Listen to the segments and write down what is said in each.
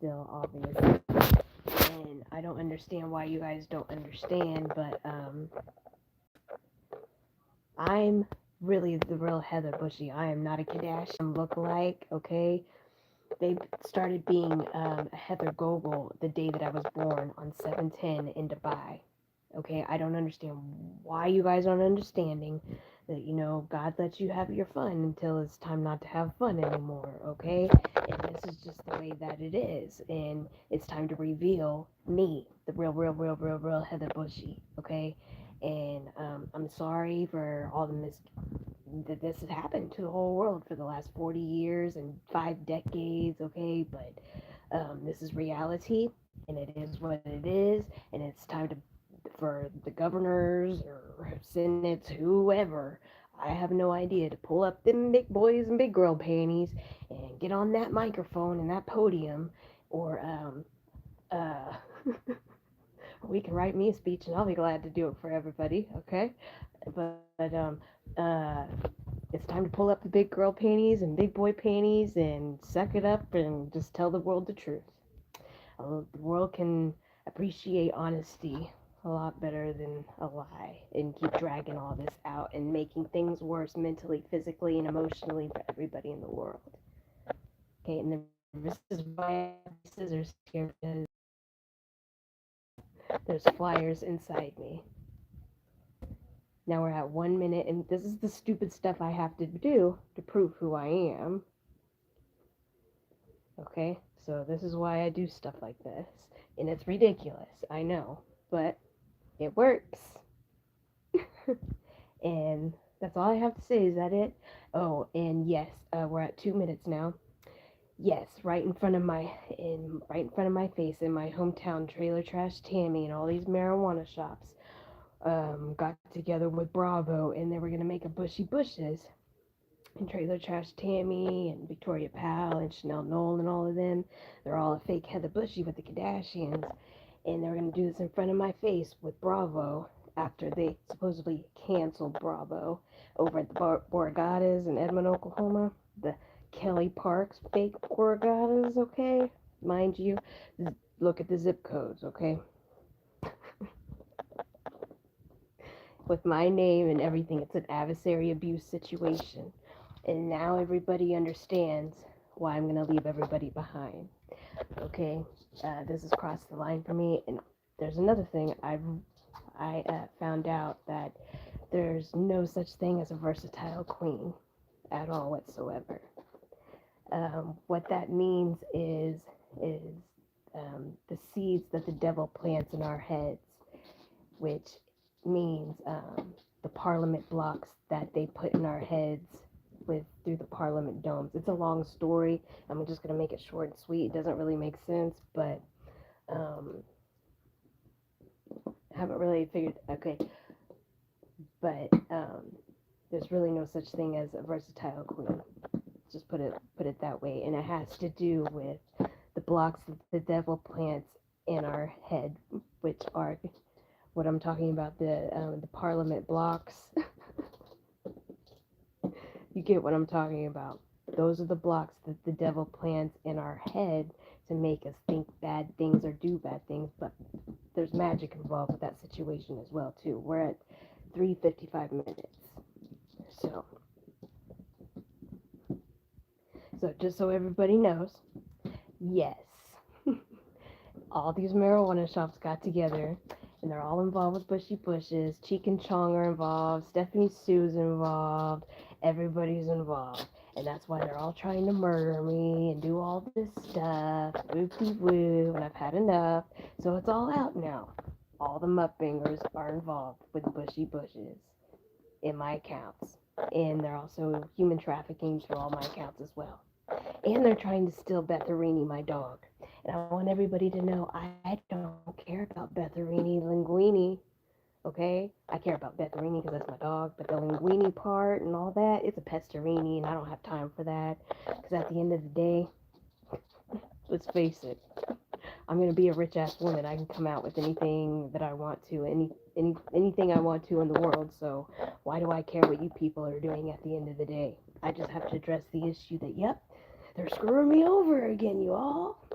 still, obviously. And I don't understand why you guys don't understand, but I'm really the real Heather Bushy. I am not a Kardashian lookalike, okay? They started being a Heather Gogol the day that I was born on 7/10 in Dubai. Okay, I don't understand why you guys aren't understanding that, God lets you have your fun until it's time not to have fun anymore, okay? And this is just the way that it is. And it's time to reveal me, the real Heather Bushy, okay? And I'm sorry for all the that this has happened to the whole world for the last 40 years and 5 decades, okay? But this is reality, and it is what it is, and it's time for the governors or senates, whoever. I have no idea to pull up them big boys and big girl panties and get on that microphone and that podium, or uh, we can write me a speech and I'll be glad to do it for everybody, okay? But uh, it's time to pull up the big girl panties and big boy panties and suck it up and just tell the world the truth. The world can appreciate honesty a lot better than a lie and keep dragging all this out and making things worse mentally, physically, and emotionally for everybody in the world. Okay, and this is why I have these scissors here because there's flyers inside me. Now we're at 1 minute, and this is the stupid stuff I have to do to prove who I am. Okay, so this is why I do stuff like this. And it's ridiculous, I know, but it works. And that's all I have to say. Is that it? Oh, and yes, we're at 2 minutes now. Yes, right in front of my face in my hometown, Trailer Trash Tammy and all these marijuana shops got together with Bravo, and they were gonna make a Bushes and Trailer Trash Tammy and Victoria Powell and Chanel Knoll and all of them. They're all a fake Heather Bushy with the Kardashians, and they were gonna do this in front of my face with Bravo after they supposedly canceled Bravo over at the Borgatas in Edmond, Oklahoma. The Kelly Parks fake Borgatas, okay? Mind you, look at the zip codes, okay? With my name and everything, it's an adversary abuse situation. And now everybody understands why I'm going to leave everybody behind. Okay, this has crossed the line for me. And there's another thing I found out that there's no such thing as a versatile queen at all whatsoever. What that means is the seeds that the devil plants in our heads, which means the parliament blocks that they put in our heads with through the parliament domes. It's a long story. I'm just gonna make it short and sweet. It doesn't really make sense, but um, I haven't really figured. Okay, but there's really no such thing as a versatile queen. Just put it that way, and it has to do with the blocks that the devil plants in our head, which are what I'm talking about, the parliament blocks. You get what I'm talking about. Those are the blocks that the devil plants in our head to make us think bad things or do bad things, but there's magic involved with that situation as well too. We're at 3:55 minutes. So just so everybody knows, yes. All these marijuana shops got together and they're all involved with Bushes. Cheek and Chong are involved. Stephanie Sue's involved. Everybody's involved. And that's why they're all trying to murder me and do all this stuff. Whoop-de-woo. And I've had enough. So it's all out now. All the mukbangers are involved with Bushes in my accounts. And they're also human trafficking through all my accounts as well. And they're trying to steal Betharini, my dog. And I want everybody to know I don't care about Betharini Linguini, okay? I care about Betharini because that's my dog, but the Linguini part and all that, it's a Pesterini, and I don't have time for that. Because at the end of the day, let's face it, I'm going to be a rich ass woman. I can come out with anything that I want to, anything I want to in the world. So why do I care what you people are doing at the end of the day? I just have to address the issue that, yep, they're screwing me over again, you all.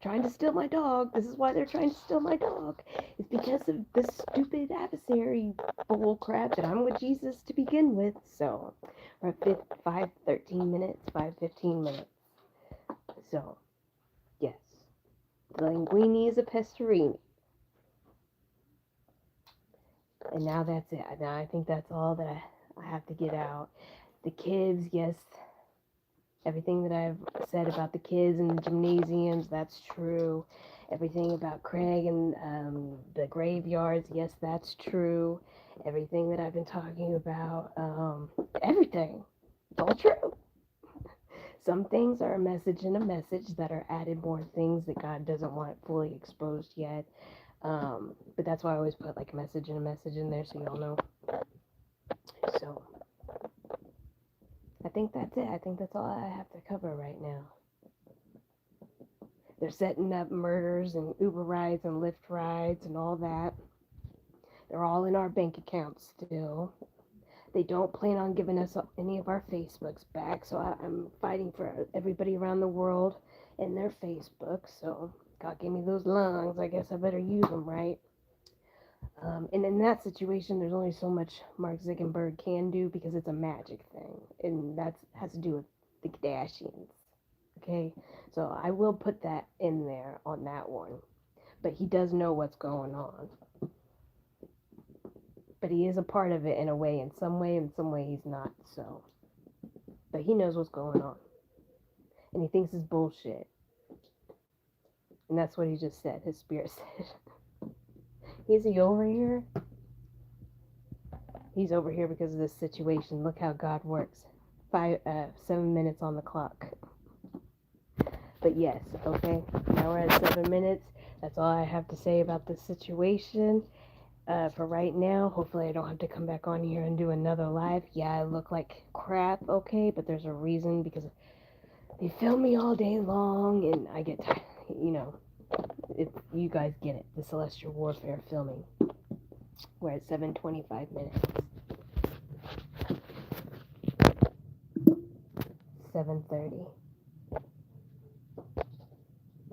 trying to steal my dog. This is why they're trying to steal my dog. It's because of this stupid adversary bull crap that I'm with Jesus to begin with. So we're at 5:13 minutes, 5:15 minutes. So yes, the linguine is a pestorini. And now that's it. Now I think that's all that I have to get out. The kids, yes, everything that I've said about the kids and the gymnasiums, that's true. Everything about Craig and the graveyards, yes, that's true. Everything that I've been talking about, everything, it's all true. Some things are a message and a message that are added more things that God doesn't want fully exposed yet. But that's why I always put like a message and a message in there so y'all know. So I think that's it. I think that's all I have to cover right now. They're setting up murders and Uber rides and Lyft rides and all that. They're all in our bank accounts still. They don't plan on giving us any of our Facebooks back, so I'm fighting for everybody around the world and their Facebook. So God gave me those lungs. I guess I better use them, right? And in that situation, there's only so much Mark Zuckerberg can do because it's a magic thing, and that has to do with the Kardashians. Okay, so I will put that in there on that one, but he does know what's going on. But he is a part of it in a way, in some way he's not. So, but he knows what's going on, and he thinks it's bullshit, and that's what he just said. His spirit said. Is he over here? He's over here because of this situation. Look how God works. 7 minutes on the clock. But yes, okay. Now we're at 7 minutes. That's all I have to say about this situation. For right now, hopefully I don't have to come back on here and do another live. Yeah, I look like crap, okay, but there's a reason because they film me all day long and I get tired, you know. You guys get it. The Celestial Warfare filming. We're at 7:25 minutes. 7:30.